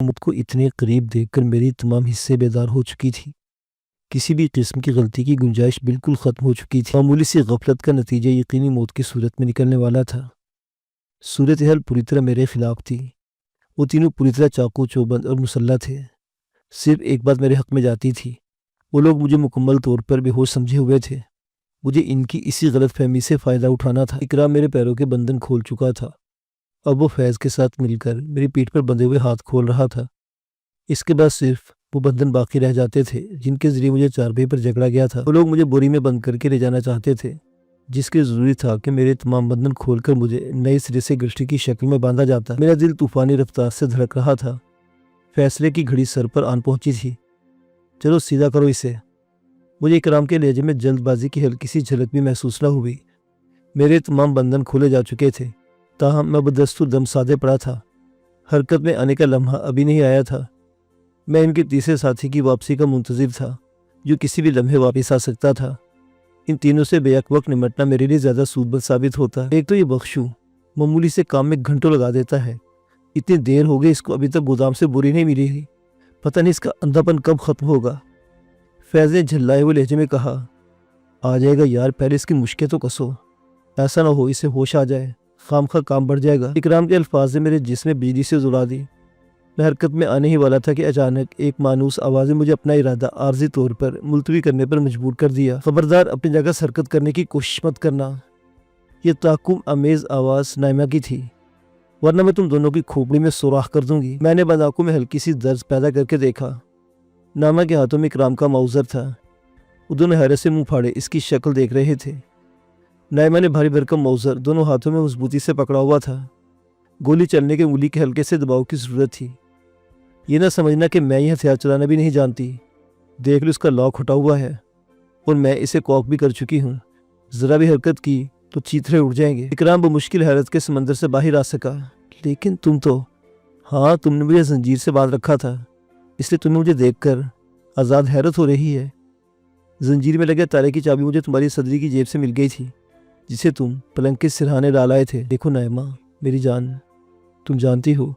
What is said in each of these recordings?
موت کو اتنے قریب دیکھ کر میری تمام حصے بیدار ہو چکی تھی۔ کسی بھی قسم کی غلطی کی گنجائش بالکل ختم ہو چکی تھی۔ معمولی سی غفلت کا نتیجہ یقینی موت کی صورت میں نکلنے والا تھا۔ صورتحال پوری طرح میرے خلاف تھی۔ وہ تینوں پوری طرح چاقو چوبند اور مسلح تھے۔ صرف ایک بات میرے حق میں جاتی تھی، وہ لوگ مجھے مکمل طور پر بے ہوش سمجھے ہوئے تھے۔ مجھے ان کی اسی غلط فہمی سے فائدہ اٹھانا تھا۔ اکرام میرے پیروں کے بندھن کھول چکا تھا۔ اب وہ فیض کے ساتھ مل کر میری پیٹھ پر بندھے ہوئے ہاتھ کھول رہا تھا۔ اس کے بعد صرف وہ بندھن باقی رہ جاتے تھے جن کے ذریعے مجھے چارپائی پر جکڑا گیا تھا۔ وہ لوگ مجھے بوری میں بند کر کے لے جانا چاہتے تھے، جس کے ضروری تھا کہ میرے تمام بندھن کھول کر مجھے نئے سرے سے گشتی کی شکل میں باندھا جاتا۔ میرا دل طوفانی رفتار سے دھڑک رہا تھا۔ فیصلے کی گھڑی سر پر آن پہنچی تھی۔ چلو سیدھا کرو اسے۔ مجھے اکرام کے لہجے میں جلد بازی کی ہلکی سی جھلک بھی محسوس نہ ہوئی۔ میرے تمام بندھن کھولے جا چکے تھے، تاہم میں بدستور دم سادے پڑا تھا۔ حرکت میں آنے کا لمحہ ابھی نہیں آیا تھا۔ میں ان کے تیسرے ساتھی کی واپسی کا منتظر تھا، جو کسی بھی لمحے واپس آ سکتا تھا۔ ان تینوں سے بیک وقت نمٹنا میرے لیے زیادہ سودمند ثابت ہوتا ہے۔ ایک تو یہ بخشو معمولی سے کام میں گھنٹوں لگا دیتا ہے۔ اتنی دیر ہو گئی اس کو ابھی تک گودام سے بوری نہیں ملی ہے۔ پتہ نہیں اس کا اندھا پن کب ختم ہوگا۔ فیض نے جھلائے ہوئے لہجے میں کہا، آ جائے گا یار، پہلے اس کی مشکیں تو کسو، ایسا نہ ہو اسے ہوش آ جائے، خام خواہ کام بڑھ جائے گا۔ اکرام کے الفاظ نے میرے جسم میں بجلی سے ضلع دی۔ میں حرکت میں آنے ہی والا تھا کہ اچانک ایک مانوس آواز نے مجھے اپنا ارادہ عارضی طور پر ملتوی کرنے پر مجبور کر دیا۔ خبردار، اپنی جگہ سے حرکت کرنے کی کوشش مت کرنا۔ یہ تعجب آمیز آواز نائمہ کی تھی، ورنہ میں تم دونوں کی کھوپڑی میں سوراخ کر دوں گی۔ میں نے بند آنکھوں میں ہلکی سی درد پیدا کر کے دیکھا۔ نائمہ کے ہاتھوں میں اکرام کا معوذر تھا۔ وہ دونوں حیرت سے منہ پھاڑے اس کی شکل دیکھ رہے تھے۔ نائمہ نے بھاری بھرکم معوذر دونوں ہاتھوں میں مضبوطی سے پکڑا ہوا تھا۔ گولی چلنے کے انگلی کے ہلکے سے دباؤ کی ضرورت تھی۔ یہ نہ سمجھنا کہ میں یہ ہتھیار چلانا بھی نہیں جانتی۔ دیکھ لو اس کا لاک ہٹا ہوا ہے، اور میں اسے کاک بھی کر چکی ہوں۔ ذرا بھی حرکت کی تو چیتھڑے اڑ جائیں گے۔ اکرام بمشکل حیرت کے سمندر سے باہر آ سکا۔ لیکن تم تو… ہاں، تم نے مجھے زنجیر سے باندھ رکھا تھا، اس لیے تمہیں مجھے دیکھ کر آزاد حیرت ہو رہی ہے۔ زنجیر میں لگے تالے کی چابی مجھے تمہاری صدری کی جیب سے مل گئی تھی، جسے تم پلنگ کے سرہانے ڈال آئے تھے۔ دیکھو نائمہ میری جان، تم جانتی ہو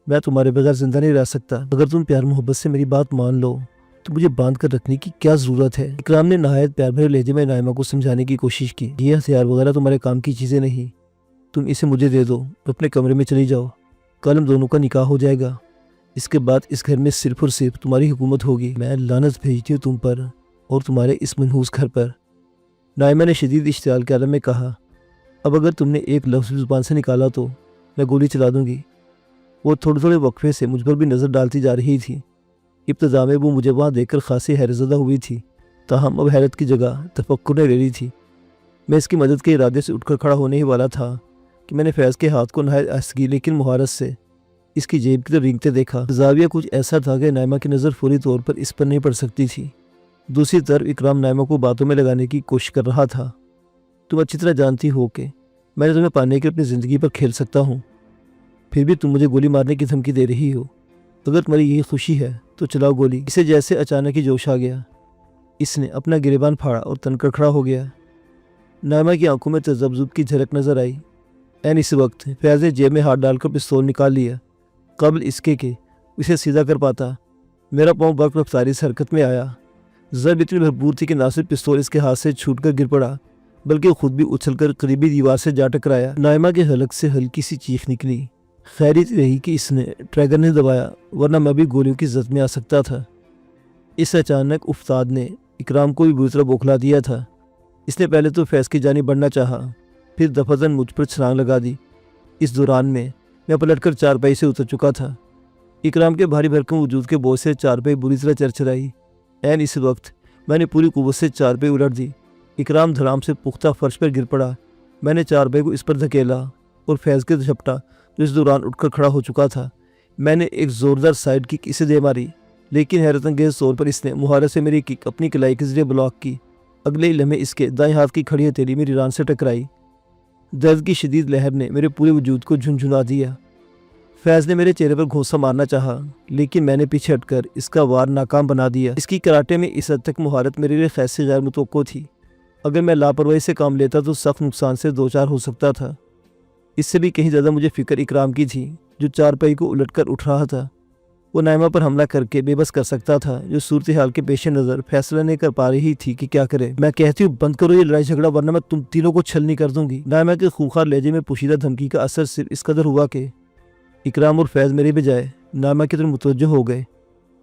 میں تمہارے بغیر زندہ نہیں رہ سکتا۔ اگر تم پیار محبت سے میری بات مان لو تو مجھے باندھ کر رکھنے کی کیا ضرورت ہے؟ اکرام نے نہایت پیار بھرے لہجے میں نائمہ کو سمجھانے کی کوشش کی۔ یہ ہتھیار وغیرہ تمہارے کام کی چیزیں نہیں، تم اسے مجھے دے دو، اپنے کمرے میں چلی جاؤ۔ کل ہم دونوں کا نکاح ہو جائے گا۔ اس کے بعد اس گھر میں صرف اور صرف تمہاری حکومت ہوگی۔ میں لعنت بھیجتی ہوں تم پر اور تمہارے اس منحوس گھر پر۔ نائمہ نے شدید اشتعال کے عالم میں کہا، اب اگر تم نے ایک لفظ زبان سے نکالا تو میں گولی چلا دوں گی۔ وہ تھوڑے تھوڑے وقفے سے مجھ پر بھی نظر ڈالتی جا رہی تھی۔ ابتدا میں وہ مجھے وہاں دیکھ کر خاصی حیرت زدہ ہوئی تھی، تاہم اب حیرت کی جگہ تفکر نے لے لی تھی۔ میں اس کی مدد کے ارادے سے اٹھ کر کھڑا ہونے ہی والا تھا کہ میں نے فیض کے ہاتھ کو نہایت آہستگی لیکن مہارت سے اس کی جیب کی طرف رینگتے دیکھا۔ زاویہ کچھ ایسا تھا کہ نائمہ کی نظر فوری طور پر اس پر نہیں پڑ سکتی تھی۔ دوسری طرف اکرام نائمہ کو باتوں میں لگانے کی کوشش کر رہا تھا۔ تم اچھی طرح جانتی ہو کہ میں نے تمہیں پانے کے لیے اپنی زندگی پر کھیل سکتا ہوں، پھر بھی تم مجھے گولی مارنے کی دھمکی دے رہی ہو۔ اگر تمہاری یہی خوشی ہے تو چلاؤ گولی۔ اسے جیسے اچانک ہی جوش آ گیا۔ اس نے اپنا گریبان پھاڑا اور تن کر کھڑا ہو گیا۔ نائمہ کی آنکھوں میں تذبذب کی جھلک نظر آئی۔ عین اس وقت فیض نے جیب میں ہاتھ ڈال کر پستول نکال لیا۔ قبل اس کے کہ اسے سیدھا کر پاتا، میرا پاؤں برق رفتاری سے حرکت میں آیا۔ ضرب اتنی بھرپور تھی کہ نہ صرف پستول اس کے ہاتھ سے چھوٹ کر گر پڑا، بلکہ خود بھی اچھل کر قریبی دیوار سے جا ٹکرایا۔ نائمہ کے حلق سے ہلکی سی چیخ نکلی۔ خیریت رہی کہ اس نے ٹریگر نہیں دبایا، ورنہ میں بھی گولیوں کی زد میں آ سکتا تھا۔ اس اچانک افتاد نے اکرام کو بھی بری طرح بوکھلا دیا تھا۔ اس نے پہلے تو فیض کی جانب بڑھنا چاہا، پھر دفعتاً مجھ پر چھلانگ لگا دی۔ اس دوران میں پلٹ کر چارپائی سے اتر چکا تھا۔ اکرام کے بھاری بھرکم وجود کے بوجھ سے چارپائی بری طرح چرچرائی۔ عین اس وقت میں نے پوری قوت سے چارپائی الٹ دی۔ اکرام دھڑام سے پختہ فرش پر گر پڑا۔ میں نے چارپائی کو اس پر دھکیلا اور فیض کے جھپٹا جو اس دوران اٹھ کر کھڑا ہو چکا تھا۔ میں نے ایک زوردار سائیڈ کک اسے دے ماری، لیکن حیرت انگیز طور پر اس نے مہارت سے میری کک اپنی کلائی کے ذریعے بلاک کی۔ اگلے ہی لمحے اس کے دائیں ہاتھ کی کھڑی ہتھیلی میری ران سے ٹکرائی۔ درد کی شدید لہر نے میرے پورے وجود کو جھنجھنا دیا۔ فیض نے میرے چہرے پر گھونسا مارنا چاہا، لیکن میں نے پیچھے ہٹ کر اس کا وار ناکام بنا دیا۔ اس کی کراٹے میں اس حد تک مہارت میرے لیے خاصی غیر متوقع تھی۔ اگر میں لاپرواہی سے کام لیتا تو سخت نقصان سے دوچار ہو سکتا تھا۔ اس سے بھی کہیں زیادہ مجھے فکر اکرام کی تھی، جو چارپائی کو الٹ کر اٹھ رہا تھا۔ وہ نائمہ پر حملہ کر کے بے بس کر سکتا تھا، جو صورتحال کے پیش نظر فیصلہ نہیں کر پا رہی تھی کہ کیا کرے۔ میں کہتی ہوں بند کرو یہ لڑائی جھگڑا ورنہ میں تم تینوں کو چھلنی کر دوں گی۔ نائمہ کے خونخوار لہجے میں پوشیدہ دھمکی کا اثر صرف اس قدر ہوا کہ اکرام اور فیض میرے بجائے نائمہ کی طرف متوجہ ہو گئے۔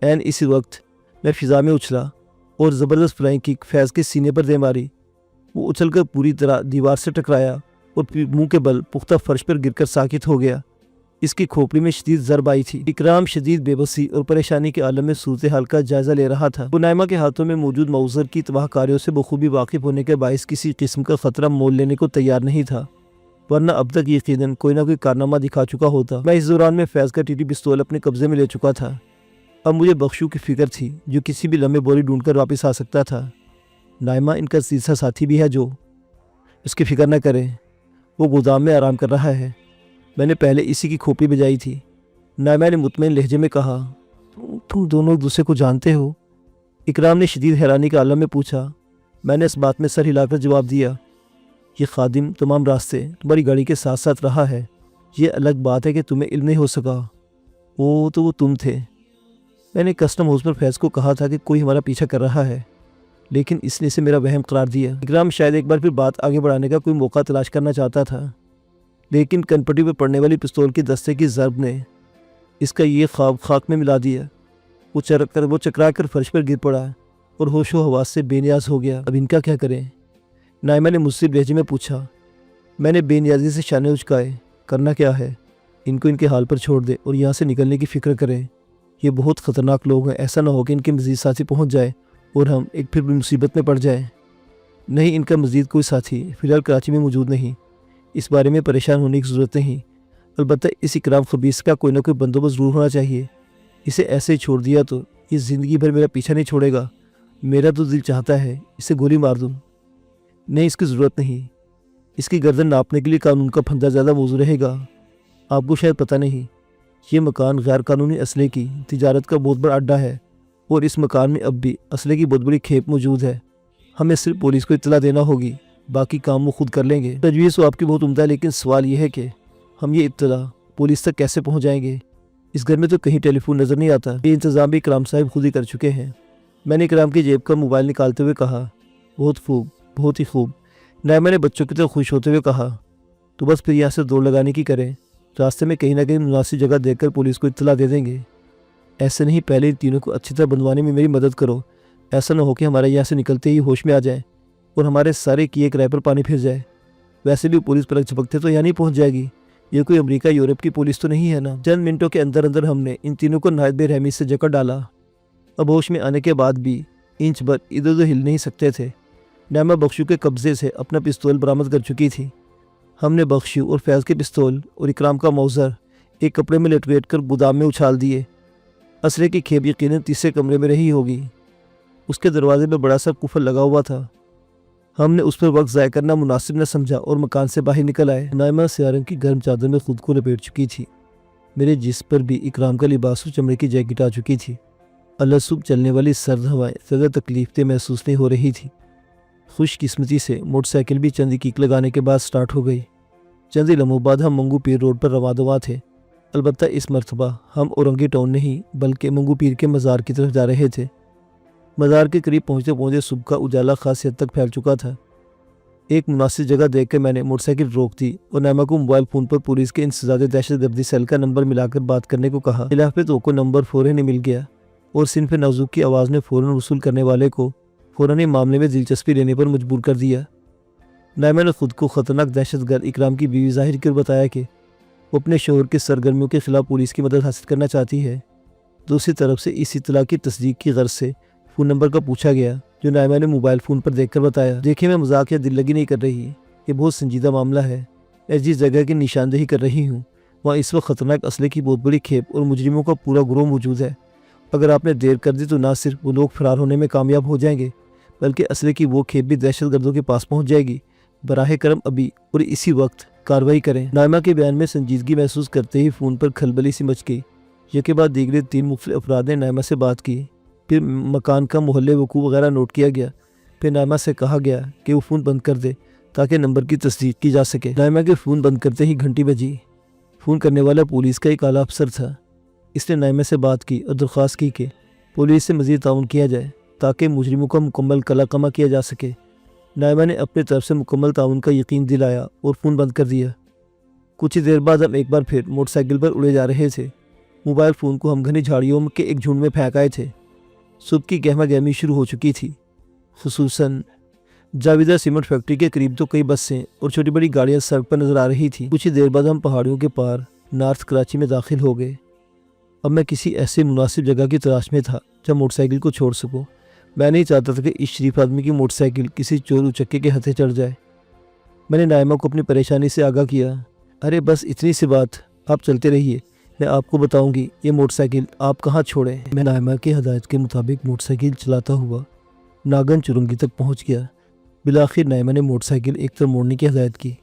عین اسی وقت میں فضا میں اچھلا اور زبردست فلائنگ کک فیض کے سینے پر دے ماری۔ وہ اچھل کر پوری طرح دیوار سے ٹکرایا اور منہ کے بل پختہ فرش پر گر کر ساکت ہو گیا۔ اس کی کھوپڑی میں شدید ضرب آئی تھی۔ اکرام شدید بے بسی اور پریشانی کے عالم میں صورتحال کا جائزہ لے رہا تھا۔ وہ نائمہ کے ہاتھوں میں موجود مؤثر کی تباہ کاریوں سے بخوبی واقف ہونے کے باعث کسی قسم کا خطرہ مول لینے کو تیار نہیں تھا، ورنہ اب تک یقیناً کوئی نہ کوئی کارنامہ دکھا چکا ہوتا۔ میں اس دوران میں فیض کا ٹی پستول اپنے قبضے میں لے چکا تھا۔ اب مجھے بخشو کی فکر تھی، جو کسی بھی لمحے بوری ڈھونڈ کر واپس آ سکتا تھا۔ نائمہ ان کا تیسرا ساتھی بھی ہے جو اس کی فکر نہ کرے، وہ گودام میں آرام کر رہا ہے۔ میں نے پہلے اسی کی کھوپڑی بجائی تھی۔ نائمہ نے مطمئن لہجے میں کہا، تم دونوں ایک دوسرے کو جانتے ہو؟ اکرام نے شدید حیرانی کے عالم میں پوچھا۔ میں نے اس بات میں سر ہلا کر جواب دیا، یہ خادم تمام راستے تمہاری گاڑی کے ساتھ ساتھ رہا ہے۔ یہ الگ بات ہے کہ تمہیں علم نہیں ہو سکا۔ وہ تم تھے۔ میں نے کسٹم ہاؤس پر فیض کو کہا تھا کہ کوئی ہمارا پیچھا کر رہا ہے، لیکن اس نے اسے میرا وہم قرار دیا۔ اکرام شاید ایک بار پھر بات آگے بڑھانے کا کوئی موقع تلاش کرنا چاہتا تھا، لیکن کنپٹی پر پڑنے والی پستول کے دستے کی ضرب نے اس کا یہ خواب خاک میں ملا دیا۔ وہ چکرا کر فرش پر گر پڑا اور ہوش و حواس سے بے نیاز ہو گیا۔ اب ان کا کیا کریں؟ نائمہ نے مجھ سے لہجے میں پوچھا۔ میں نے بے نیازی سے شانے اچکائے۔ کرنا کیا ہے؟ ان کو ان کے حال پر چھوڑ دے اور یہاں سے نکلنے کی فکر کریں۔ یہ بہت خطرناک لوگ ہیں، ایسا نہ ہو کہ ان کے مزید ساتھی پہنچ جائے اور ہم ایک پھر بھی مصیبت میں پڑ جائیں۔ نہیں، ان کا مزید کوئی ساتھی فی الحال کراچی میں موجود نہیں، اس بارے میں پریشان ہونے کی ضرورت نہیں۔ البتہ اس اکرام خبیث کا کوئی نہ کوئی بندوبست ضرور ہونا چاہیے۔ اسے ایسے ہی چھوڑ دیا تو یہ زندگی بھر میرا پیچھا نہیں چھوڑے گا۔ میرا تو دل چاہتا ہے اسے گولی مار دوں۔ نہیں، اس کی ضرورت نہیں۔ اس کی گردن ناپنے کے لیے قانون کا پھندا زیادہ موزوں رہے گا۔ آپ کو شاید پتہ نہیں، یہ مکان غیر قانونی اسلحے کی تجارت کا بہت بڑا اڈہ ہے اور اس مکان میں اب بھی اسلحے کی بہت بڑی کھیپ موجود ہے۔ ہمیں صرف پولیس کو اطلاع دینا ہوگی، باقی کام وہ خود کر لیں گے۔ تجویز تو آپ کی بہت عمدہ ہے، لیکن سوال یہ ہے کہ ہم یہ اطلاع پولیس تک کیسے پہنچ جائیں گے؟ اس گھر میں تو کہیں ٹیلی فون نظر نہیں آتا۔ یہ انتظام بھی اکرام صاحب خود ہی کر چکے ہیں۔ میں نے اکرام کی جیب کا موبائل نکالتے ہوئے کہا۔ بہت خوب، بہت ہی خوب، نائمہ نے بچوں کی طرح خوش ہوتے ہوئے کہا۔ تو بس پھر یہاں سے دوڑ لگانے کی کریں، راستے میں کہیں نہ کہیں مناسب جگہ دیکھ کر پولیس کو اطلاع دے دیں گے۔ ایسے نہیں، پہلے ان تینوں کو اچھی طرح بندوانے میں میری مدد کرو۔ ایسا نہ ہو کہ ہمارے یہاں سے نکلتے ہی ہوش میں آ جائیں اور ہمارے سارے کیے کرائے پر پانی پھر جائے۔ ویسے بھی پولیس پلک جھپکتے تو یہاں نہیں پہنچ جائے گی۔ یہ کوئی امریکہ یورپ کی پولیس تو نہیں ہے نا؟ چند منٹوں کے اندر اندر ہم نے ان تینوں کو نہایت بے رحمی سے جکڑ ڈالا۔ اب ہوش میں آنے کے بعد بھی انچ بھر ادھر ادھر ہل نہیں سکتے تھے۔ نائمہ بخشو کے قبضے سے اپنا پستول برآمد کر چکی تھی۔ ہم نے بخشو اور فیض کے پستول اور اکرام کا موزر ایک کپڑے میں لپیٹ کر گودام میں اچھال دیے۔ اسلحے کی کھیپ یقیناً تیسرے کمرے میں رہی ہوگی۔ اس کے دروازے میں بڑا سا قفل لگا ہوا تھا۔ ہم نے اس پر وقت ضائع کرنا مناسب نہ سمجھا اور مکان سے باہر نکل آئے۔ نائمہ سیاہ رنگ کی گرم چادر میں خود کو لپیٹ چکی تھی۔ میرے جسم پر بھی اکرام کا لباس اور چمڑے کی جیکٹ آ چکی تھی۔ اللہ صبح چلنے والی سرد ہوائیں زیادہ تکلیف دہ محسوس نہیں ہو رہی تھی۔ خوش قسمتی سے موٹر سائیکل بھی چند کیک لگانے کے بعد سٹارٹ ہو گئی۔ چند لمحوں بعد ہم منگو پیر روڈ پر رواں دواں تھے۔ البتہ اس مرتبہ ہم اورنگی ٹاؤن نہیں بلکہ منگو پیر کے مزار کی طرف جا رہے تھے۔ مزار کے قریب پہنچتے پہنچتے صبح کا اجالا خاصی حد تک پھیل چکا تھا۔ ایک مناسب جگہ دیکھ کر میں نے موٹر سائیکل روک دی اور نائمہ کو موبائل فون پر پولیس کے انسداد دہشت گردی سیل کا نمبر ملا کر بات کرنے کو کہا۔ خلاف پہ تو کو نمبر فوراً ہی مل گیا اور صنف نازک کی آواز نے فوراً وصول کرنے والے کو فوراً ہی معاملے میں دلچسپی لینے پر مجبور کر دیا۔ نائمہ نے خود کو خطرناک دہشت گرد اکرام کی بیوی ظاہر کر بتایا کہ وہ اپنے شوہر کے سرگرمیوں کے خلاف پولیس کی مدد حاصل کرنا چاہتی ہے۔ دوسری طرف سے اس اطلاع کی تصدیق کی غرض سے فون نمبر کا پوچھا گیا، جو نائمہ نے موبائل فون پر دیکھ کر بتایا۔ دیکھیں، میں مذاق یا دل لگی نہیں کر رہی، یہ بہت سنجیدہ معاملہ ہے۔ میں جس جگہ کی نشاندہی کر رہی ہوں وہاں اس وقت خطرناک اسلحے کی بہت بڑی کھیپ اور مجرموں کا پورا گروہ موجود ہے۔ اگر آپ نے دیر کر دی تو نہ صرف وہ لوگ فرار ہونے میں کامیاب ہو جائیں گے بلکہ اسلحے کی وہ کھیپ بھی دہشت گردوں کے پاس پہنچ جائے گی۔ براہ کرم ابھی اور اسی وقت کارروائی کریں۔ نائمہ کے بیان میں سنجیدگی محسوس کرتے ہی فون پر کھلبلی سی مچ گئی۔ یکے بعد دیگرے 3 مختلف افراد نے نائمہ سے بات کی۔ پھر مکان کا محلے وقوع وغیرہ نوٹ کیا گیا۔ پھر نائمہ سے کہا گیا کہ وہ فون بند کر دے تاکہ نمبر کی تصدیق کی جا سکے۔ نائمہ کے فون بند کرتے ہی گھنٹی بجی۔ فون کرنے والا پولیس کا ایک اعلیٰ افسر تھا۔ اس نے نائمہ سے بات کی اور درخواست کی کہ پولیس سے مزید تعاون کیا جائے تاکہ مجرموں کا مکمل کلا کیا جا سکے۔ نائمہ نے اپنے طرف سے مکمل تعاون کا یقین دلایا اور فون بند کر دیا۔ کچھ ہی دیر بعد ہم ایک بار پھر موٹر سائیکل پر اڑے جا رہے تھے۔ موبائل فون کو ہم گھنی جھاڑیوں کے ایک جھنڈ میں پھینک آئے تھے۔ صبح کی گہما گہمی شروع ہو چکی تھی، خصوصاً جاویدہ سیمنٹ فیکٹری کے قریب تو کئی بسیں اور چھوٹی بڑی گاڑیاں سڑک پر نظر آ رہی تھیں۔ کچھ ہی دیر بعد ہم پہاڑیوں کے پار نارتھ کراچی میں داخل ہو گئے۔ اب میں کسی ایسے مناسب جگہ کی تلاش میں تھا جہاں موٹر سائیکل کو چھوڑ سکوں۔ میں نہیں چاہتا تھا کہ اس شریف آدمی کی موٹر سائیکل کسی چور اچکے کے ہتھے چڑھ جائے۔ میں نے نائمہ کو اپنی پریشانی سے آگاہ کیا۔ ارے بس اتنی سی بات، آپ چلتے رہیے، میں آپ کو بتاؤں گی یہ موٹر سائیکل آپ کہاں چھوڑیں۔ میں نائمہ کی ہدایت کے مطابق موٹر سائیکل چلاتا ہوا ناگن چرنگی تک پہنچ گیا۔ بالآخر نائمہ نے موٹر سائیکل ایک طرف موڑنے کی ہدایت کی۔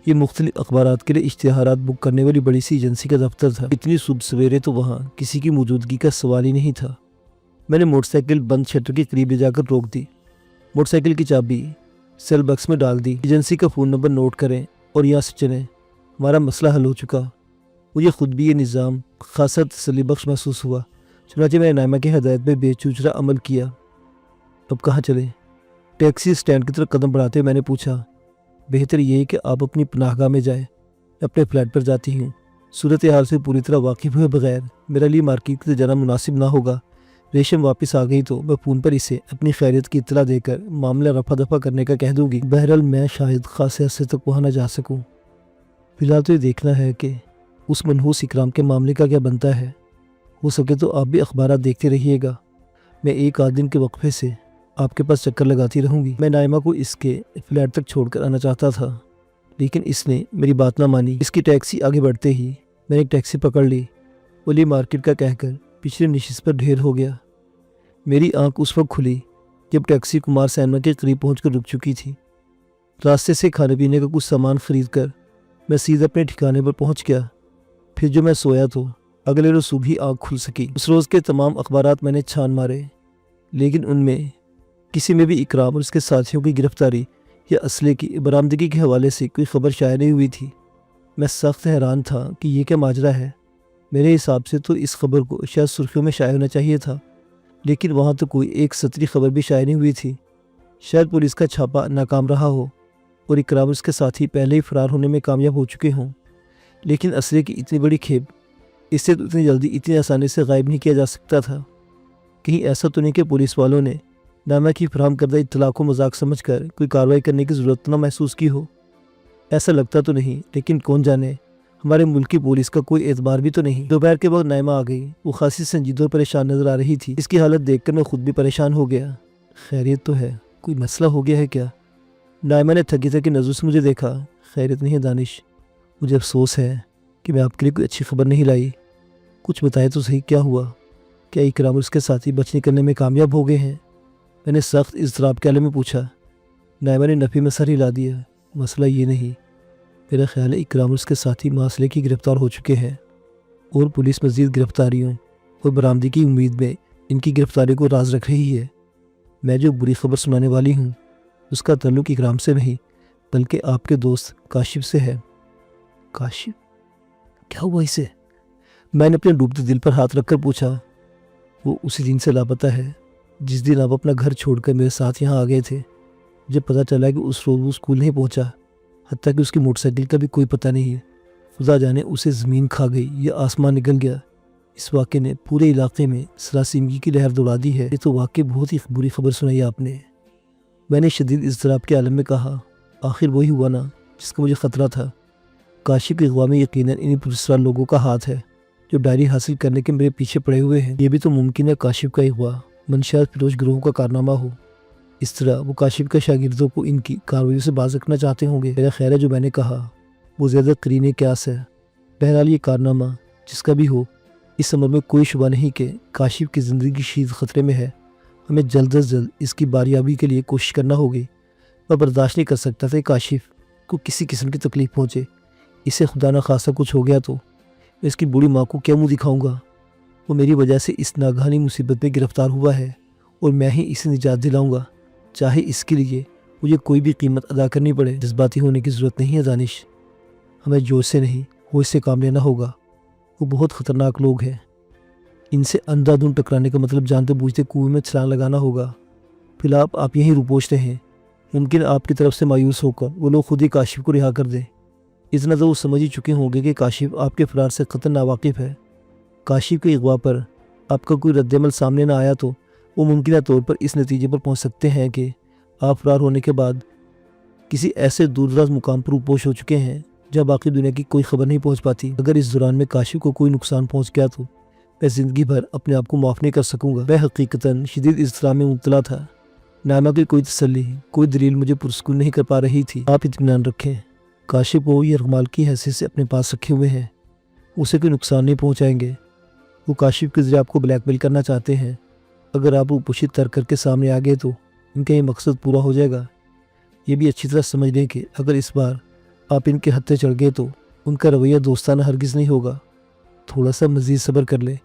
یہ مختلف اخبارات کے لیے اشتہارات بک کرنے والی بڑی سی ایجنسی کا دفتر تھا۔ اتنی صبح سویرے تو وہاں کسی کی موجودگی کا سوال ہی نہیں تھا۔ میں نے موٹر سائیکل بند شٹر کے قریب لے جا کر روک دی۔ موٹر سائیکل کی چابی سیل باکس میں ڈال دی۔ ایجنسی کا فون نمبر نوٹ کریں اور یہاں سے چلیں، ہمارا مسئلہ حل ہو چکا۔ مجھے خود بھی یہ نظام خاصا تسلی بخش محسوس ہوا۔ چنانچہ میں نے نائمہ کی ہدایت پہ بے چوچرا عمل کیا۔ اب کہاں چلیں؟ ٹیکسی اسٹینڈ کی طرف قدم بڑھاتے ہوئے میں نے پوچھا۔ بہتر یہ ہے کہ آپ اپنی پناہ گاہ میں جائیں، میں اپنے فلیٹ پر جاتی ہوں۔ صورتحال سے پوری طرح واقف ہوئے بغیر میرا لیے مارکیٹ سے جانا مناسب نہ ہوگا۔ ریشم واپس آ گئی تو میں فون پر اسے اپنی خیریت کی اطلاع دے کر معاملہ رفع دفع کرنے کا کہہ دوں گی۔ بہرحال میں شاید خاصے عرصے تک وہاں نہ جا سکوں۔ فی الحال تو یہ دیکھنا ہے کہ اس منحوس اکرام کے معاملے کا کیا بنتا ہے۔ ہو سکے تو آپ بھی اخبارات دیکھتے رہیے گا، میں ایک آدھ دن کے وقفے سے آپ کے پاس چکر لگاتی رہوں گی۔ میں نائمہ کو اس کے فلیٹ تک چھوڑ کر آنا چاہتا تھا، لیکن اس نے میری بات نہ مانی۔ اس کی ٹیکسی آگے بڑھتے ہی میں نے ایک ٹیکسی پکڑ لی۔ ولی مارکیٹ کا کہہ کر پچھلی نشست پر ڈھیر ہو گیا۔ میری آنکھ اس وقت کھلی جب ٹیکسی کمار سینما کے قریب پہنچ کر رک چکی تھی۔ راستے سے کھانے پینے کا کچھ سامان خرید کر میں سیدھا اپنے ٹھکانے پر پہنچ گیا۔ پھر جو میں سویا تو اگلے روز صبح ہی آنکھ کھل سکی۔ اس روز کے تمام اخبارات میں نے چھان مارے، لیکن ان میں کسی میں بھی اکرام اور اس کے ساتھیوں کی گرفتاری یا اسلحے کی برآمدگی کے حوالے سے کوئی خبر شائع نہیں ہوئی تھی۔ میں سخت حیران تھا کہ یہ کیا ماجرا ہے۔ میرے حساب سے تو اس خبر کو شاید سرخیوں میں شائع ہونا چاہیے تھا، لیکن وہاں تو کوئی ایک سطری خبر بھی شائع نہیں ہوئی تھی۔ شاید پولیس کا چھاپا ناکام رہا ہو اور اکرام اور اس کے ساتھی پہلے ہی فرار ہونے میں کامیاب ہو چکے ہوں، لیکن اسلحے کی اتنی بڑی کھیپ اسے تو اتنی جلدی اتنی آسانی سے غائب نہیں کیا جا سکتا تھا۔ کہیں ایسا تو نہیں کہ پولیس والوں نے نامہ کی فراہم کردہ اطلاع کو مذاق سمجھ کر کوئی کارروائی کرنے کی ضرورت نہ محسوس کی ہو۔ ایسا لگتا تو نہیں، لیکن کون جانے، ہمارے ملک کی پولیس کا کوئی اعتبار بھی تو نہیں۔ دوپہر کے وقت نائمہ آ گئی۔ وہ خاصی سنجیدہ اور پریشان نظر آ رہی تھی۔ اس کی حالت دیکھ کر میں خود بھی پریشان ہو گیا۔ خیریت تو ہے؟ کوئی مسئلہ ہو گیا ہے کیا؟ نائمہ نے تھکی تھکی نظروں سے مجھے دیکھا۔ خیریت نہیں ہے دانش، مجھے افسوس ہے کہ میں آپ کے لیے کوئی اچھی خبر نہیں لائی۔ کچھ بتائے تو صحیح، کیا ہوا؟ کیا اکرام اور اس کے ساتھی بچ نکلنے میں کامیاب ہو گئے ہیں؟ میں نے سخت اضطراب کے عالم میں پوچھا۔ نائمہ نے نفی میں سر ہلا دیا۔ مسئلہ یہ نہیں، میرا خیال ہے اکرام اور اس کے ساتھی معاصلے کی گرفتار ہو چکے ہیں، اور پولیس مزید گرفتاریوں اور برآمدی کی امید میں ان کی گرفتاری کو راز رکھ رہی ہے۔ میں جو بری خبر سنانے والی ہوں اس کا تعلق اکرام سے نہیں بلکہ آپ کے دوست کاشف سے ہے۔ کاشف؟ کیا ہوا اسے؟ میں نے اپنے ڈوبتے دل پر ہاتھ رکھ کر پوچھا۔ وہ اسی دن سے لاپتہ ہے جس دن آپ اپنا گھر چھوڑ کر میرے ساتھ یہاں آ گئے تھے۔ مجھے پتہ چلا کہ اس روز وہ اسکول نہیں پہنچا، حتیٰ کہ اس کی موٹر سائیکل کا بھی کوئی پتہ نہیں ہے۔ خدا جانے اسے زمین کھا گئی یا آسمان نگل گیا۔ اس واقعے نے پورے علاقے میں سراسیمگی کی لہر دوڑا دی ہے۔ یہ تو واقعی بہت ہی بری خبر سنائی آپ نے، میں نے شدید اضطراب کے عالم میں کہا۔ آخر وہی ہوا نا جس کا مجھے خطرہ تھا۔ کاشف کے اغوا میں یقیناً انہیں پرسرار لوگوں کا ہاتھ ہے جو ڈائری حاصل کرنے کے میرے پیچھے پڑے ہوئے ہیں۔ یہ بھی تو ممکن ہے کاشف کا اغوا منشیات فروش گروہ کا کارنامہ ہو۔ اس طرح وہ کاشف کے شاگردوں کو ان کی کارروائیوں سے باز رکھنا چاہتے ہوں گے۔ میرا خیال ہے جو میں نے کہا وہ زیادہ قرین قیاس ہے۔ بہرحال یہ کارنامہ جس کا بھی ہو، اس امر میں کوئی شبہ نہیں کہ کاشف کی زندگی شدید خطرے میں ہے۔ ہمیں جلد از جلد اس کی باریابی کے لیے کوشش کرنا ہوگی۔ میں برداشت نہیں کر سکتا تھا کہ کاشف کو کسی قسم کی تکلیف پہنچے۔ اسے خدا نہ خواستہ کچھ ہو گیا تو میں اس کی بوڑھی ماں کو کیا منہ دکھاؤں گا؟ وہ میری وجہ سے اس ناگہانی مصیبت میں گرفتار ہوا ہے اور میں ہی اسے نجات دلاؤں گا، چاہے اس کے لیے مجھے کوئی بھی قیمت ادا کرنی پڑے۔ جذباتی ہونے کی ضرورت نہیں ہے دانش، ہمیں جوش سے نہیں ہوش سے کام لینا ہوگا۔ وہ بہت خطرناک لوگ ہیں، ان سے اندھادھند ٹکرانے کا مطلب جانتے بوجھتے کنویں میں چھلانگ لگانا ہوگا۔ فی الحال آپ یہیں روپوش رہیں، ممکن آپ کی طرف سے مایوس ہو کر وہ لوگ خود ہی کاشف کو رہا کر دیں۔ اتنا تو وہ سمجھ ہی چکے ہوں گے کہ کاشف آپ کے فرار سے قطعاً ناواقف ہے۔ کاشف کے اغوا پر آپ کا کوئی رد عمل سامنے نہ آیا تو وہ ممکنہ طور پر اس نتیجے پر پہنچ سکتے ہیں کہ آپ فرار ہونے کے بعد کسی ایسے دور دراز مقام پر روپوش ہو چکے ہیں جہاں باقی دنیا کی کوئی خبر نہیں پہنچ پاتی۔ اگر اس دوران میں کاشف کو کوئی نقصان پہنچ گیا تو میں زندگی بھر اپنے آپ کو معاف نہیں کر سکوں گا۔ میں حقیقتاً شدید اضطراب میں مبتلا تھا۔ نائمہ کی کوئی تسلی، کوئی دلیل مجھے پرسکون نہیں کر پا رہی تھی۔ آپ اطمینان رکھیں، کاشف کو یرغمال کی حیثیت سے اپنے پاس رکھے ہوئے ہیں، اسے کوئی نقصان نہیں پہنچائیں گے۔ وہ کاشف کے ذریعے آپ کو بلیک میل کرنا چاہتے ہیں۔ اگر آپ روپوشی ترک کر کے سامنے آ گئے تو ان کا یہ مقصد پورا ہو جائے گا۔ یہ بھی اچھی طرح سمجھ لیں کہ اگر اس بار آپ ان کے ہتھے چڑھ گئے تو ان کا رویہ دوستانہ ہرگز نہیں ہوگا۔ تھوڑا سا مزید صبر کر لیں،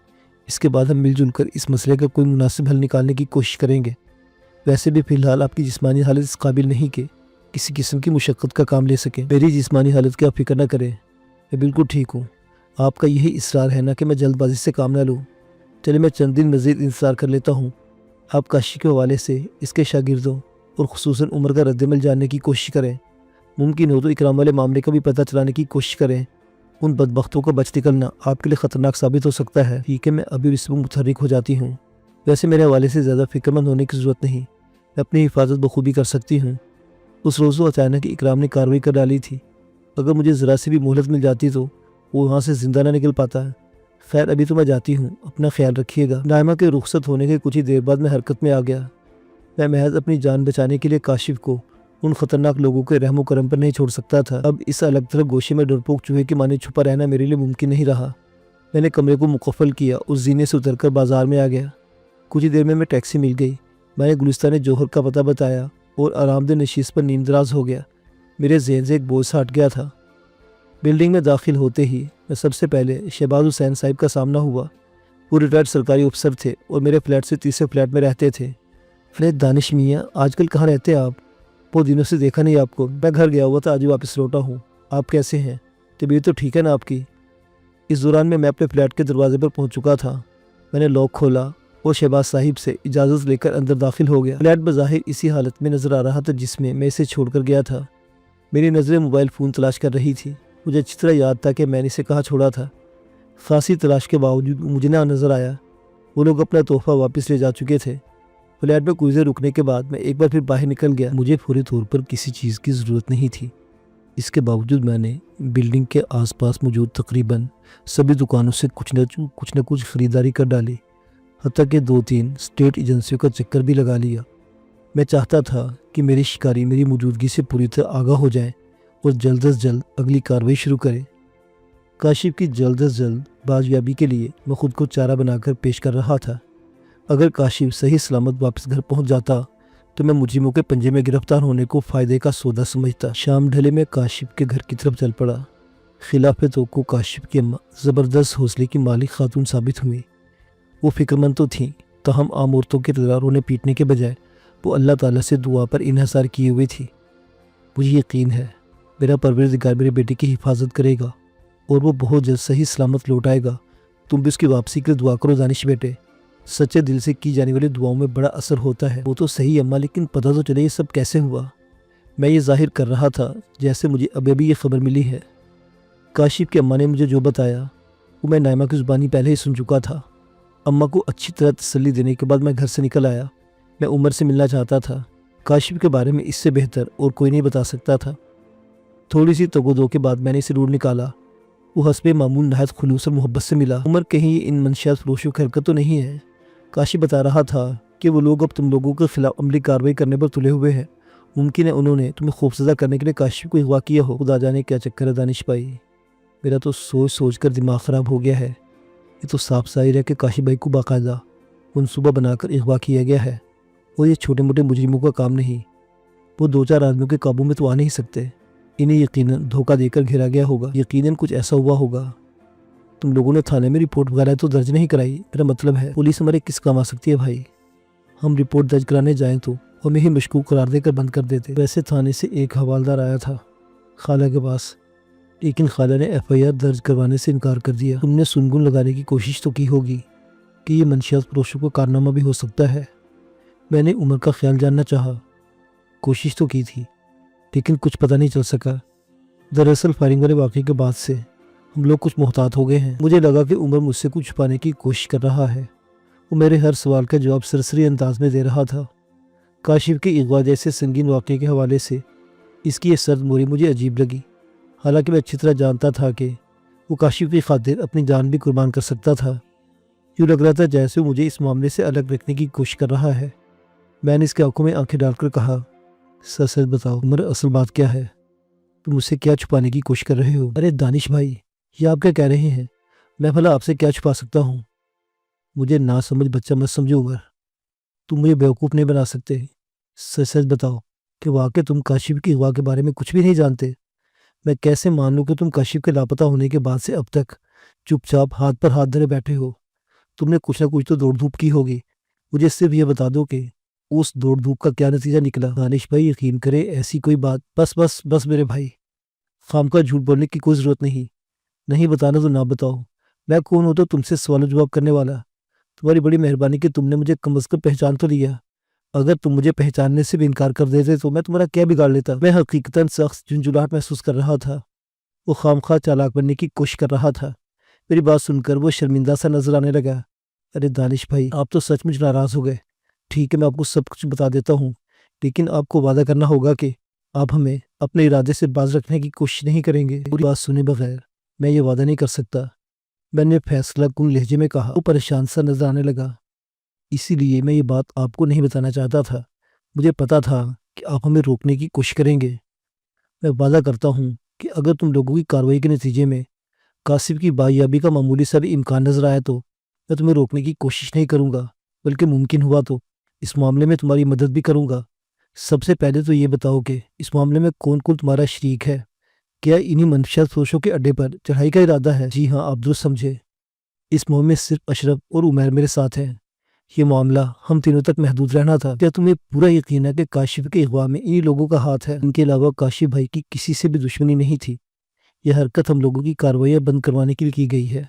اس کے بعد ہم مل جل کر اس مسئلے کا کوئی مناسب حل نکالنے کی کوشش کریں گے۔ ویسے بھی فی الحال آپ کی جسمانی حالت اس قابل نہیں کہ کسی قسم کی مشقت کا کام لے سکیں۔ میری جسمانی حالت کی آپ فکر نہ کریں، میں بالکل ٹھیک ہوں۔ آپ کا یہی اصرار ہے نا کہ میں جلد بازی سے کام نہ لوں۔ چلے میں چند دن مزید انتظار کر لیتا ہوں۔ آپ کاشف کے حوالے سے اس کے شاگردوں اور خصوصاً عمر کا رد عمل جاننے کی کوشش کریں۔ ممکن ہو تو اکرام والے معاملے کا بھی پتہ چلانے کی کوشش کریں۔ ان بدبختوں کا بچ نکلنا آپ کے لیے خطرناک ثابت ہو سکتا ہے۔ ٹھیک ہے، میں ابھی اس وقت متحرک ہو جاتی ہوں۔ ویسے میرے حوالے سے زیادہ فکر مند ہونے کی ضرورت نہیں، میں اپنی حفاظت بخوبی کر سکتی ہوں۔ اس روز تو اچانک اکرام نے کارروائی کر ڈالی تھی، اگر مجھے ذرا سی بھی مہلت مل جاتی تو وہ وہاں سے زندہ نہ نکل پاتا ہے۔ خیر ابھی تو میں جاتی ہوں، اپنا خیال رکھیے گا۔ نائمہ کے رخصت ہونے کے کچھ ہی دیر بعد میں حرکت میں آ گیا۔ میں محض اپنی جان بچانے کے لیے کاشف کو ان خطرناک لوگوں کے رحم و کرم پر نہیں چھوڑ سکتا تھا۔ اب اس الگ تھلگ گوشے میں ڈرپوک چوہے کی مانے چھپا رہنا میرے لیے ممکن نہیں رہا۔ میں نے کمرے کو مقفل کیا، اس زینے سے اتر کر بازار میں آ گیا۔ کچھ ہی دیر میں ٹیکسی مل گئی۔ میں نے گلستان جوہر کا پتہ بتایا اور آرام دہ نشست پر نیند دراز ہو گیا۔ میرے ذہن سے ایک بوجھ سا ہٹ گیا تھا۔ بلڈنگ میں داخل ہوتے ہی میں سب سے پہلے شہباز حسین صاحب کا سامنا ہوا۔ وہ ریٹائرڈ سرکاری افسر تھے اور میرے فلیٹ سے تیسرے فلیٹ میں رہتے تھے۔ فلیٹ دانش میاں، آج کل کہاں رہتے آپ؟ بہت دنوں سے دیکھا نہیں آپ کو۔ میں گھر گیا ہوا تھا، آج واپس لوٹا ہوں۔ آپ کیسے ہیں؟ طبیعت تو ٹھیک ہے نا آپ کی؟ اس دوران میں اپنے فلیٹ کے دروازے پر پہنچ چکا تھا۔ میں نے لاک کھولا اور شہباز صاحب سے اجازت لے کر اندر داخل ہو گیا۔ فلیٹ بظاہر اسی حالت میں نظر آ رہا تھا جس میں اسے چھوڑ کر گیا تھا۔ میری نظریں موبائل فون تلاش کر رہی تھی۔ مجھے اچھی طرح یاد تھا کہ میں نے اسے کہاں چھوڑا تھا۔ خاصی تلاش کے باوجود مجھے نہ نظر آیا۔ وہ لوگ اپنا تحفہ واپس لے جا چکے تھے۔ فلیٹ میں کچھ دیر رکنے کے بعد میں ایک بار پھر باہر نکل گیا۔ مجھے فوری طور پر کسی چیز کی ضرورت نہیں تھی، اس کے باوجود میں نے بلڈنگ کے آس پاس موجود تقریباً سبھی دکانوں سے کچھ نہ کچھ خریداری کر ڈالی، حتیٰ کہ 2-3 اسٹیٹ ایجنسیوں کا چکر بھی لگا لیا۔ میں چاہتا تھا کہ میری شکاری میری موجودگی سے پوری طرح آگاہ ہو جائیں اور جلد از جلد اگلی کارروائی شروع کرے۔ کاشف کی جلد از جلد بازیابی کے لیے میں خود کو چارہ بنا کر پیش کر رہا تھا۔ اگر کاشف صحیح سلامت واپس گھر پہنچ جاتا تو میں مجرموں کے پنجے میں گرفتار ہونے کو فائدے کا سودا سمجھتا۔ شام ڈھلے میں کاشف کے گھر کی طرف چل پڑا۔ خلاف توقع کاشف کی اماں زبردست حوصلے کی مالک خاتون ثابت ہوئی۔ وہ فکر مند تو تھیں، تاہم عام عورتوں کے تلواروں نے پیٹنے کے بجائے وہ اللہ تعالیٰ سے دعا پر انحصار کیے ہوئے تھی۔ مجھے یقین ہے میرا پروردگار میرے بیٹے کی حفاظت کرے گا اور وہ بہت جلد صحیح سلامت لوٹ آئے گا۔ تم بھی اس کی واپسی کے لیے دعا کرو دانش بیٹے۔ سچے دل سے کی جانے والی دعاؤں میں بڑا اثر ہوتا ہے۔ وہ تو صحیح اماں، لیکن پتہ تو چلے یہ سب کیسے ہوا۔ میں یہ ظاہر کر رہا تھا جیسے مجھے ابھی یہ خبر ملی ہے۔ کاشف کی اماں نے مجھے جو بتایا وہ میں نائمہ کی زبانی پہلے ہی سن چکا تھا۔ اماں کو اچھی طرح تسلی دینے کے بعد میں گھر سے نکل آیا۔ میں عمر سے ملنا چاہتا تھا۔ کاشف کے بارے میں اس سے بہتر اور کوئی نہیں بتا سکتا تھا۔ تھوڑی سی تگ و دو کے بعد میں نے اسے ڈھونڈ نکالا۔ وہ حسب معمول نہایت خلوص اور محبت سے ملا۔ عمر کہیں ان منشیات فروشوں کی حرکت تو نہیں ہے؟ کاشف بتا رہا تھا کہ وہ لوگ اب تم لوگوں کے خلاف عملی کارروائی کرنے پر تلے ہوئے ہیں۔ ممکن ہے انہوں نے تمہیں خوفزدہ کرنے کے لیے کاشف کو اغوا کیا ہو۔ خدا جانے کیا چکر ہے دانش بھائی، میرا تو سوچ کر دماغ خراب ہو گیا ہے۔ یہ تو صاف ظاہر ہے کہ کاشف بھائی کو باقاعدہ منصوبہ بنا کر اغوا کیا گیا ہے اور یہ چھوٹے موٹے مجرموں کا کام نہیں۔ وہ 2-4 آدمیوں کے قابو میں تو آ نہیں سکتے۔ انہیں یقیناً دھوکہ دے کر گھیرا گیا ہوگا۔ یقیناً کچھ ایسا ہوا ہوگا۔ تم لوگوں نے تھانے میں رپورٹ وغیرہ تو درج نہیں کرائی؟ میرا مطلب ہے پولیس ہمارے کس کام آ سکتی ہے بھائی؟ ہم رپورٹ درج کرانے جائیں تو ہمیں ہی مشکوک قرار دے کر بند کر دیتے۔ ویسے تھانے سے ایک حوالدار آیا تھا خالہ کے پاس، لیکن خالہ نے FIR درج کروانے سے انکار کر دیا۔ تم نے سنگن لگانے کی کوشش تو کی ہوگی؟ کہ یہ منشیات فروشوں کو کارنامہ بھی ہو سکتا ہے۔ میں نے عمر کا خیال جاننا چاہا، کوشش تو کی تھی، لیکن کچھ پتہ نہیں چل سکا۔ دراصل فائرنگ والے واقعے کے بعد سے ہم لوگ کچھ محتاط ہو گئے ہیں۔ مجھے لگا کہ عمر مجھ سے کچھ چھپانے کی کوشش کر رہا ہے۔ وہ میرے ہر سوال کا جواب سرسری انداز میں دے رہا تھا۔ کاشف کے اغوا جیسے سنگین واقعے کے حوالے سے اس کی یہ سرد موری مجھے عجیب لگی، حالانکہ میں اچھی طرح جانتا تھا کہ وہ کاشف کی خاطر اپنی جان بھی قربان کر سکتا تھا۔ یوں لگ رہا تھا جیسے وہ مجھے اس معاملے سے الگ رکھنے کی کوشش کر رہا ہے۔ میں نے اس کے آنکھوں میں آنکھیں ڈال کر کہا، سچ بتاؤ عمر، اصل بات کیا ہے؟ تم مجھ سے کیا چھپانے کی کوشش کر رہے ہو؟ ارے دانش بھائی، یہ آپ کیا کہہ رہے ہیں؟ میں بھلا آپ سے کیا چھپا سکتا ہوں؟ مجھے نہ سمجھ بچہ مت سمجھو عمر، تم مجھے بیوقوف نہیں بنا سکتے۔ سچ بتاؤ کہ واقعی تم کاشف کی اغوا کے بارے میں کچھ بھی نہیں جانتے۔ میں کیسے مان لوں کہ تم کاشف کے لاپتہ ہونے کے بعد سے اب تک چپ چاپ ہاتھ پر ہاتھ دھرے بیٹھے ہو؟ تم نے کچھ نہ کچھ تو دوڑ دھوپ کی ہوگی۔ مجھے صرف یہ بتا دو کہ اس دوڑ دھوپ کا کیا نتیجہ نکلا۔ دانش بھائی یقین کرے ایسی کوئی بات، بس میرے بھائی، خام کا جھوٹ بولنے کی کوئی ضرورت نہیں۔ نہیں بتانا تو نہ بتاؤ، میں کون ہوں تو تم سے سوال و جواب کرنے والا؟ تمہاری بڑی مہربانی کہ تم نے مجھے کم از کم پہچان تو لیا۔ اگر تم مجھے پہچاننے سے بھی انکار کر دیتے تو میں تمہارا کیا بگاڑ لیتا؟ میں حقیقتاً سخت جھنجھلاہٹ محسوس کر رہا تھا۔ وہ خامخواہ چالاک بننے کی کوشش کر رہا تھا۔ میری بات سن کر وہ شرمندہ سا نظر آنے لگا۔ ارے دانش بھائی، آپ تو سچ مچ ناراض ہو گئے۔ ٹھیک ہے، میں آپ کو سب کچھ بتا دیتا ہوں، لیکن آپ کو وعدہ کرنا ہوگا کہ آپ ہمیں اپنے ارادے سے باز رکھنے کی کوشش نہیں کریں گے۔ پوری بات سنے بغیر میں یہ وعدہ نہیں کر سکتا، میں نے فیصلہ کن لہجے میں کہا۔ وہ پریشان سا نظر آنے لگا۔ اسی لیے میں یہ بات آپ کو نہیں بتانا چاہتا تھا۔ مجھے پتا تھا کہ آپ ہمیں روکنے کی کوشش کریں گے۔ میں وعدہ کرتا ہوں کہ اگر تم لوگوں کی کارروائی کے نتیجے میں کاشف کی بازیابی کا معمولی سا بھی امکان نظر آیا تو میں تمہیں روکنے کی کوشش نہیں کروں گا، بلکہ ممکن ہوا تو اس معاملے میں تمہاری مدد بھی کروں گا۔ سب سے پہلے تو یہ بتاؤ کہ اس معاملے میں کون کون تمہارا شریک ہے؟ کیا انہی منشیات فروشوں کے اڈے پر چڑھائی کا ارادہ ہے؟ جی ہاں، آپ درست سمجھے۔ اس مہم میں صرف اشرف اور عمیر میرے ساتھ ہیں۔ یہ معاملہ ہم تینوں تک محدود رہنا تھا۔ کیا تمہیں پورا یقین ہے کہ کاشف کے اغوا میں انہی لوگوں کا ہاتھ ہے؟ ان کے علاوہ کاشف بھائی کی کسی سے بھی دشمنی نہیں تھی۔ یہ حرکت ہم لوگوں کی کارروائیاں بند کروانے کے لیے کی گئی ہے۔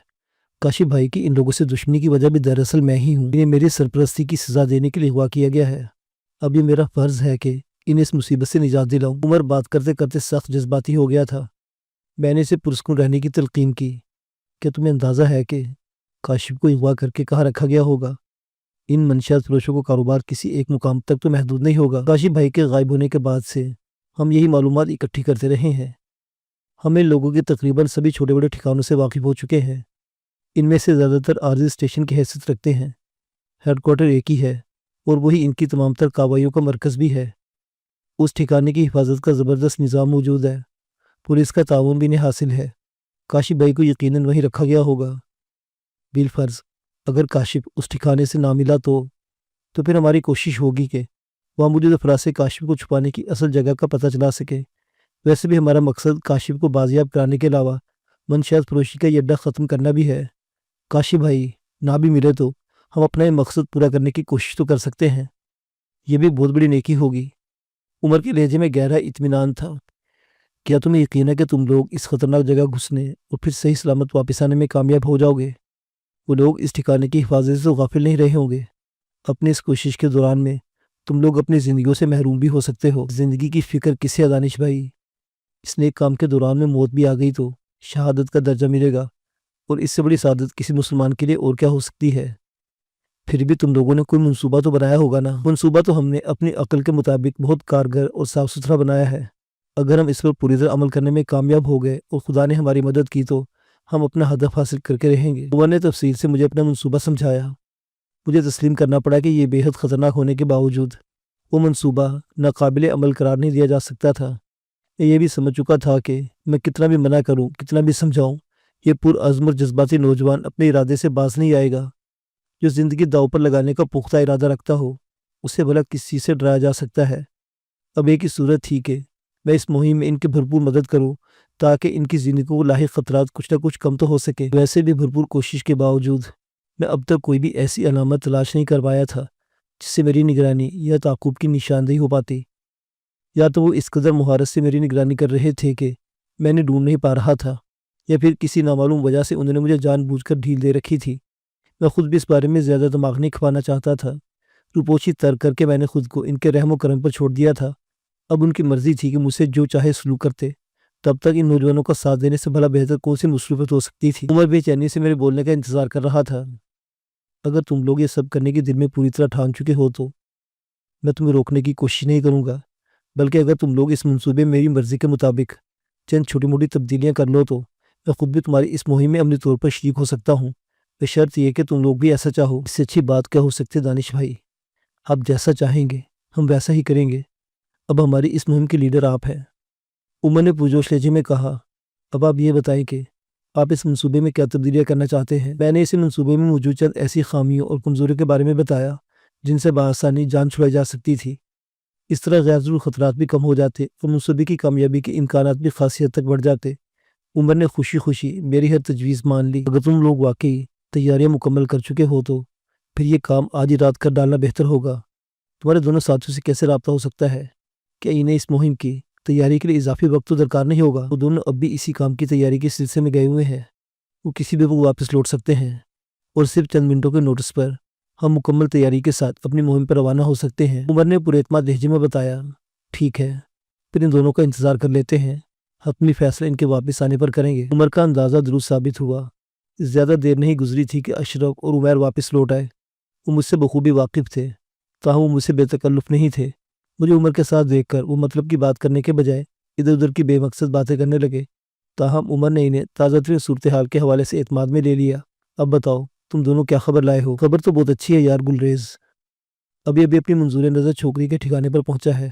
کاشف بھائی کی ان لوگوں سے دشمنی کی وجہ بھی دراصل میں ہی ہوں۔ انہیں میری سرپرستی کی سزا دینے کے لیے اغوا کیا گیا ہے۔ اب یہ میرا فرض ہے کہ انہیں اس مصیبت سے نجات دلاؤں۔ عمر بات کرتے کرتے سخت جذباتی ہو گیا تھا۔ میں نے اسے پرسکون رہنے کی تلقین کی۔ کیا تمہیں اندازہ ہے کہ کاشف کو اغوا کر کے کہاں رکھا گیا ہوگا؟ ان منشیات فروشوں کو کاروبار کسی ایک مقام تک تو محدود نہیں ہوگا۔ کاشف بھائی کے غائب ہونے کے بعد سے ہم یہی معلومات اکٹھی کرتے رہے ہیں۔ ہم ان لوگوں کے تقریباً سبھی چھوٹے بڑے ٹھکانوں سے واقف ہو چکے ہیں۔ ان میں سے زیادہ تر عارضی اسٹیشن کی حیثیت رکھتے ہیں۔ ہیڈ کوارٹر ایک ہی ہے اور وہی ان کی تمام تر کارروائیوں کا مرکز بھی ہے۔ اس ٹھکانے کی حفاظت کا زبردست نظام موجود ہے، پولیس کا تعاون بھی انہیں حاصل ہے۔ کاشف بھائی کو یقیناً وہیں رکھا گیا ہوگا۔ بالفرض اگر کاشف اس ٹھکانے سے نہ ملا تو پھر ہماری کوشش ہوگی کہ وہاں موجود افراد سے کاشف کو چھپانے کی اصل جگہ کا پتہ چلا سکے۔ ویسے بھی ہمارا مقصد کاشف کو بازیاب کرانے کے علاوہ منشیات فروشی کا یہ اڈا ختم کرنا بھی ہے۔ کاشف بھائی نہ بھی ملے تو ہم اپنا یہ مقصد پورا کرنے کی کوشش تو کر سکتے ہیں۔ یہ بھی بہت بڑی نیکی ہوگی۔ عمر کے لہجے میں گہرا اطمینان تھا۔ کیا تمہیں یقین ہے کہ تم لوگ اس خطرناک جگہ گھسنے اور پھر صحیح سلامت واپس آنے میں کامیاب ہو جاؤ گے؟ وہ لوگ اس ٹھکانے کی حفاظت سے غافل نہیں رہے ہوں گے۔ اپنی اس کوشش کے دوران میں تم لوگ اپنی زندگیوں سے محروم بھی ہو سکتے ہو۔ زندگی کی فکر کسے ہے دانش بھائی؟ اس نیک کام کے دوران میں موت بھی آ گئی تو شہادت کا درجہ ملے گا، اور اس سے بڑی سعادت کسی مسلمان کے لیے اور کیا ہو سکتی ہے؟ پھر بھی تم لوگوں نے کوئی منصوبہ تو بنایا ہوگا نا؟ منصوبہ تو ہم نے اپنی عقل کے مطابق بہت کارگر اور صاف ستھرا بنایا ہے۔ اگر ہم اس پر پوری طرح عمل کرنے میں کامیاب ہو گئے اور خدا نے ہماری مدد کی تو ہم اپنا ہدف حاصل کر کے رہیں گے۔ عمر نے تفصیل سے مجھے اپنا منصوبہ سمجھایا۔ مجھے تسلیم کرنا پڑا کہ یہ بے حد خطرناک ہونے کے باوجود وہ منصوبہ ناقابل عمل قرار نہیں دیا جا سکتا تھا۔ میں یہ بھی سمجھ چکا تھا کہ میں کتنا بھی منع کروں، کتنا بھی سمجھاؤں، یہ پرعزم اور جذباتی نوجوان اپنے ارادے سے باز نہیں آئے گا۔ جو زندگی داؤ پر لگانے کا پختہ ارادہ رکھتا ہو، اسے بھلا کس چیز سے ڈرایا جا سکتا ہے؟ اب ایک ہی صورت تھی کہ میں اس مہم میں ان کی بھرپور مدد کروں تاکہ ان کی زندگی کو لاحق خطرات کچھ نہ کچھ کم تو ہو سکے۔ ویسے بھی بھرپور کوشش کے باوجود میں اب تک کوئی بھی ایسی علامت تلاش نہیں کر پایا تھا جس سے میری نگرانی یا تعاقب کی نشاندہی ہو پاتی۔ یا تو وہ اس قدر مہارت سے میری نگرانی کر رہے تھے کہ میں نے ڈھونڈ نہیں پا رہا تھا، یا پھر کسی نامعلوم وجہ سے انہوں نے مجھے جان بوجھ کر ڈھیل دے رکھی تھی۔ میں خود بھی اس بارے میں زیادہ دماغ نہیں کھپانا چاہتا تھا۔ روپوشی ترک کر کے میں نے خود کو ان کے رحم و کرم پر چھوڑ دیا تھا۔ اب ان کی مرضی تھی کہ مجھ سے جو چاہے سلوک کرتے۔ تب تک ان نوجوانوں کا ساتھ دینے سے بھلا بہتر کون سی مصروفیت ہو سکتی تھی؟ عمر بے چینی سے میرے بولنے کا انتظار کر رہا تھا۔ اگر تم لوگ یہ سب کرنے کی دل میں پوری طرح ٹھان چکے ہو تو میں تمہیں روکنے کی کوشش نہیں کروں گا، بلکہ اگر تم لوگ اس منصوبے میں میری مرضی کے مطابق چند چھوٹی موٹی تبدیلیاں کر لو تو میں خود بھی تمہاری اس مہم میں عملی طور پر شریک ہو سکتا ہوں، بشرط یہ کہ تم لوگ بھی ایسا چاہو۔ اس سے اچھی بات کیا ہو سکتی ہے دانش بھائی؟ آپ جیسا چاہیں گے ہم ویسا ہی کریں گے۔ اب ہماری اس مہم کے لیڈر آپ ہیں، عمر نے پرجوش لہجے میں کہا۔ اب آپ یہ بتائیں کہ آپ اس منصوبے میں کیا تبدیلیاں کرنا چاہتے ہیں؟ میں نے اسے منصوبے میں موجود چند ایسی خامیوں اور کمزوریوں کے بارے میں بتایا جن سے بآسانی جان چھڑائی جا سکتی تھی۔ اس طرح غیر ضروری خطرات بھی کم ہو جاتے اور منصوبے کی کامیابی کے امکانات بھی خاصی حد تک بڑھ جاتے۔ عمر نے خوشی خوشی میری ہر تجویز مان لی۔ اگر تم لوگ واقعی تیاریاں مکمل کر چکے ہو تو پھر یہ کام آج ہی رات کر ڈالنا بہتر ہوگا۔ تمہارے دونوں ساتھیوں سے کیسے رابطہ ہو سکتا ہے؟ کیا انہیں اس مہم کی تیاری کے لیے اضافی وقت تو درکار نہیں ہوگا؟ وہ دونوں اب بھی اسی کام کی تیاری کے سلسلے میں گئے ہوئے ہیں، وہ کسی بھی وقت واپس لوٹ سکتے ہیں اور صرف چند منٹوں کے نوٹس پر ہم مکمل تیاری کے ساتھ اپنی مہم پر روانہ ہو سکتے ہیں۔ عمر نے پورے اعتماد لہجے میں بتایا۔ ٹھیک ہے، پھر ان دونوں کا انتظار کر لیتے ہیں، حتمی فیصلہ ان کے واپس آنے پر کریں گے۔ عمر کا اندازہ درست ثابت ہوا۔ زیادہ دیر نہیں گزری تھی کہ اشرف اور عمیر واپس لوٹ آئے۔ وہ مجھ سے بخوبی واقف تھے، تاہم وہ مجھ سے بے تکلف نہیں تھے۔ مجھے عمر کے ساتھ دیکھ کر وہ مطلب کی بات کرنے کے بجائے ادھر ادھر کی بے مقصد باتیں کرنے لگے، تاہم عمر نے انہیں تازہ ترین صورتحال کے حوالے سے اعتماد میں لے لیا۔ اب بتاؤ تم دونوں کیا خبر لائے ہو؟ خبر تو بہت اچھی ہے یار گلریز، ابھی اپنی منظور نظر چھوکری کے ٹھکانے پر پہنچا ہے،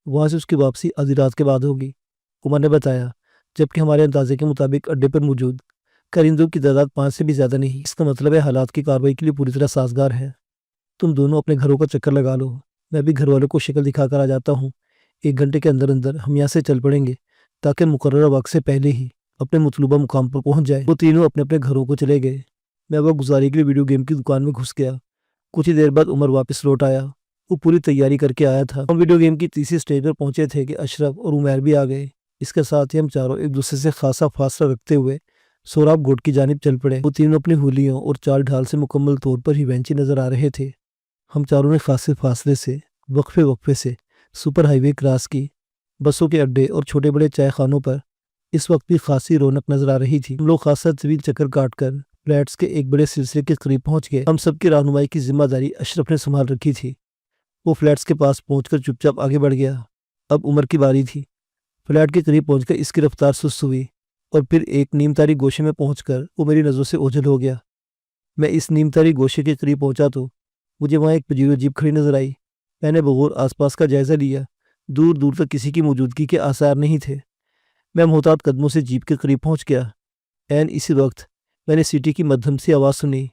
وہاں سے اس کی واپسی آدھی رات کے بعد ہوگی، عمر نے بتایا، جبکہ ہمارے اندازے کے مطابق اڈے پر موجود کرندوں کی تعداد 5 سے بھی زیادہ نہیں۔ اس کا مطلب ہے حالات کی کارروائی کے لیے پوری طرح سازگار ہے۔ تم دونوں اپنے گھروں کا چکر لگا لو، میں بھی گھر والوں کو شکل دکھا کر آ جاتا ہوں۔ 1 گھنٹے کے اندر اندر ہم یہاں سے چل پڑیں گے تاکہ مقررہ وقت سے پہلے ہی اپنے مطلوبہ مقام پر پہنچ جائے۔ وہ تینوں اپنے اپنے گھروں کو چلے گئے۔ میں وقت گزاری کے لیے ویڈیو گیم کی دکان میں گھس گیا۔ کچھ ہی دیر بعد عمر واپس لوٹ آیا۔ وہ پوری تیاری کر کے آیا تھا۔ ہم ویڈیو گیم کی تیسری سٹیج پر پہنچے تھے کہ اشرف اور عمیر بھی آ گئے۔ اس کے ساتھ ہی ہم چاروں ایک دوسرے سے خاصا فاصلہ رکھتے ہوئے سوراب گوٹ کی جانب چل پڑے۔ وہ تینوں اپنی ہولیوں اور چال ڈھال سے مکمل طور پر ہی وینچی نظر آ رہے تھے۔ ہم چاروں نے خاصے فاصلے سے وقفے سے سپر ہائی وے کراس کی۔ بسوں کے اڈے اور چھوٹے بڑے چائے خانوں پر اس وقت بھی خاصی رونق نظر آ رہی تھی۔ ہم لوگ خاصا طویل چکر کاٹ کر فلیٹس کے ایک بڑے سلسلے کے قریب پہنچ گئے۔ ہم سب کی رہنمائی کی ذمہ داری اشرف نے سنبھال رکھی تھی۔ وہ فلیٹس کے پاس پہنچ کر چپ چاپ آگے بڑھ گیا۔ اب عمر کی باری تھی۔ فلیٹ کے قریب پہنچ کر اس کی رفتار سست ہوئی اور پھر ایک نیم تاریک گوشے میں پہنچ کر وہ میری نظروں سے اوجھل ہو گیا۔ میں اس نیم تاریک گوشے کے قریب پہنچا تو مجھے وہاں ایک پجیرو جیپ کھڑی نظر آئی۔ میں نے بغور آس پاس کا جائزہ لیا۔ دور دور تک کسی کی موجودگی کے آثار نہیں تھے۔ میں محتاط قدموں سے جیپ کے قریب پہنچ گیا۔ عین اسی وقت میں نے سیٹی کی مدھم سی آواز سنی۔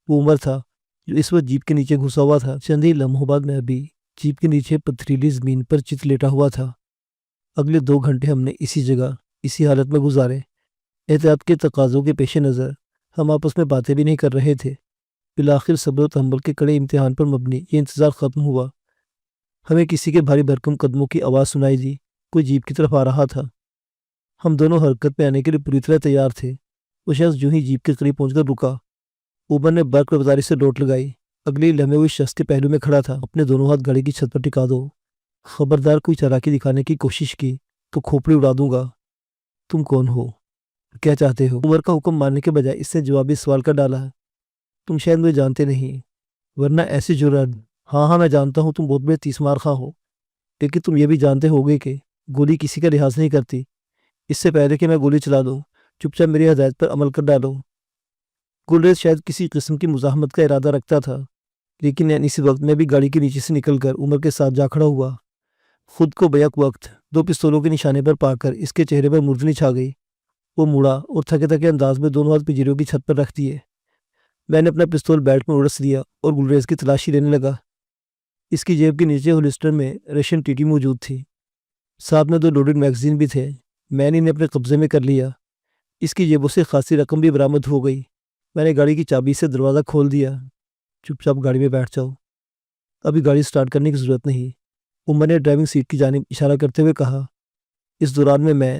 وہ عمر تھا جو اس وقت جیپ کے نیچے گھسا ہوا تھا۔ چند ہی لمحوں بعد میں بھی جیپ کے نیچے پتھریلی زمین پر چت لیٹا ہوا تھا۔ اگلے 2 گھنٹے ہم نے اسی جگہ اسی حالت میں گزارے۔ احتیاط کے تقاضوں کے پیش نظر ہم آپس میں باتیں بھی نہیں کر رہے تھے۔ بالآخر صبر و تحمل کے کڑے امتحان پر مبنی یہ انتظار ختم ہوا۔ ہمیں کسی کے بھاری بھرکم قدموں کی آواز سنائی دی۔ کوئی جیپ کی طرف آ رہا تھا۔ ہم دونوں حرکت میں آنے کے لیے پوری طرح تیار تھے۔ وہ شخص جو ہی جیپ کے قریب پہنچ کر رکا، عمر نے برق رفتاری سے لوٹ لگائی۔ اگلے لمحے وہ شخص کے پہلو میں کھڑا تھا۔ اپنے دونوں ہاتھ گاڑی کی چھت پر ٹکا دو، خبردار کوئی چالاکی دکھانے کی کوشش کی تو کھوپڑی اڑا دوں گا۔ تم کون ہو؟ کیا چاہتے ہو؟ عمر کا حکم ماننے کے بجائے اس نے جوابی سوال کر ڈالا۔ تم شاید مجھے جانتے نہیں، ورنہ ایسی جرأت۔ ہاں میں جانتا ہوں تم بہت بڑے تیس مار خواہ ہو، لیکن تم یہ بھی جانتے ہوگے کہ گولی کسی کا لحاظ نہیں کرتی۔ اس سے پہلے کہ میں گولی چلا دوں چپ چاپ میری ہدایت پر عمل کر ڈالو۔ گلریز شاید کسی قسم کی مزاحمت کا ارادہ رکھتا تھا، لیکن اسی وقت میں بھی گاڑی کے نیچے سے نکل کر عمر کے ساتھ جا کھڑا ہوا۔ خود کو بیک وقت 2 پستولوں کے نشانے پر پا کر اس کے چہرے پر مردنی چھا گئی۔ وہ مڑا اور تھکے تھکے انداز میں دونوں ہاتھ پجیروں کی چھت پر رکھ دیے۔ میں نے اپنا پستول بیلٹ میں اڑس لیا اور گلریز کی تلاشی لینے لگا۔ اس کی جیب کے نیچے ہولسٹر میں رشین ٹی موجود تھی، ساتھ میں 2 لوڈڈ میگزین بھی تھے۔ میں نے انہیں اپنے قبضے میں کر لیا۔ اس کی جیبوں سے خاصی رقم بھی برآمد ہو گئی۔ میں نے گاڑی کی چابی سے دروازہ کھول دیا۔ چپ چاپ گاڑی میں بیٹھ جاؤ، ابھی گاڑی سٹارٹ کرنے کی ضرورت نہیں، عمر نے ڈرائیونگ سیٹ کی جانب اشارہ کرتے ہوئے کہا۔ اس دوران میں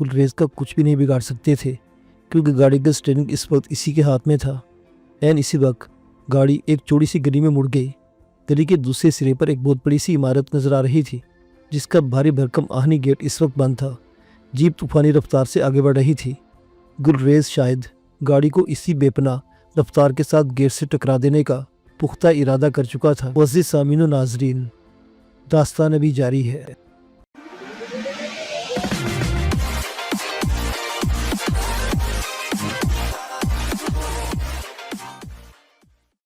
گلریز کا کچھ بھی نہیں بگاڑ سکتے تھے کیونکہ گاڑی کا اسٹیئرنگ اس وقت اسی کے ہاتھ میں تھا۔ اسی وقت گاڑی ایک چوڑی سی گلی میں مڑ گئی۔ گلی کے دوسرے سرے پر ایک بہت بڑی سی عمارت نظر آ رہی تھی جس کا بھاری بھرکم آہنی گیٹ اس وقت بند تھا۔ جیپ طوفانی رفتار سے آگے بڑھ رہی تھی۔ گلریز شاید گاڑی کو اسی بے پناہ رفتار کے ساتھ گیٹ سے ٹکرا دینے کا پختہ ارادہ کر چکا تھا۔ معزز سامعین و ناظرین، داستان ابھی جاری ہے۔